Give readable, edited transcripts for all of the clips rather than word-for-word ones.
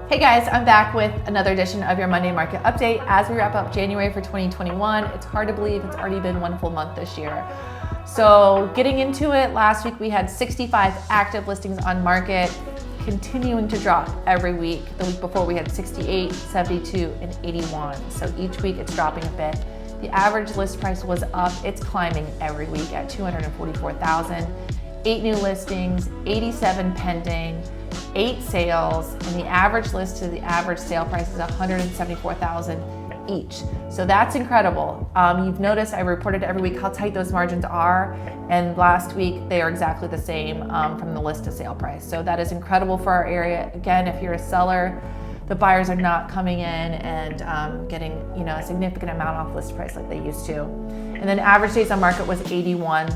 Hey guys, I'm back with another edition of your Monday Market Update. As we wrap up January for 2021, it's hard to believe it's already been one full month this year. So getting into it, last week we had 65 active listings on market, continuing to drop every week. The week before we had 68, 72, and 81. So each week it's dropping a bit. The average list price was up. It's climbing every week at $244,000. 8 new listings, 87 pending, 8 sales, and the average list to the average sale price is $174,000 each. So that's incredible. You've noticed I reported every week how tight those margins are, and last week they are exactly the same from the list to sale price. So that is incredible for our area. Again, if you're a seller, the buyers are not coming in and getting a significant amount off list price like they used to. And then average days on market was 81.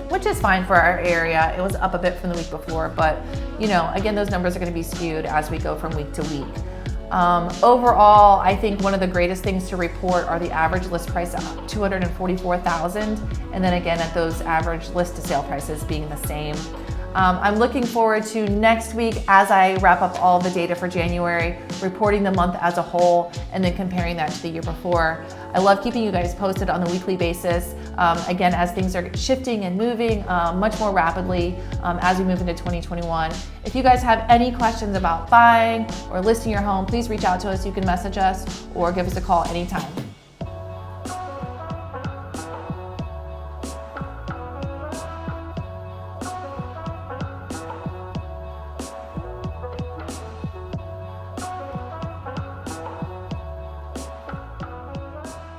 Which is fine for our area. It was up a bit from the week before, but again, those numbers are gonna be skewed as we go from week to week. Overall, I think one of the greatest things to report are the average list price of $244,000, and then again at those average list to sale prices being the same. I'm looking forward to next week as I wrap up all the data for January, reporting the month as a whole, and then comparing that to the year before. I love keeping you guys posted on a weekly basis. Again, as things are shifting and moving much more rapidly as we move into 2021. If you guys have any questions about buying or listing your home, please reach out to us. You can message us or give us a call anytime.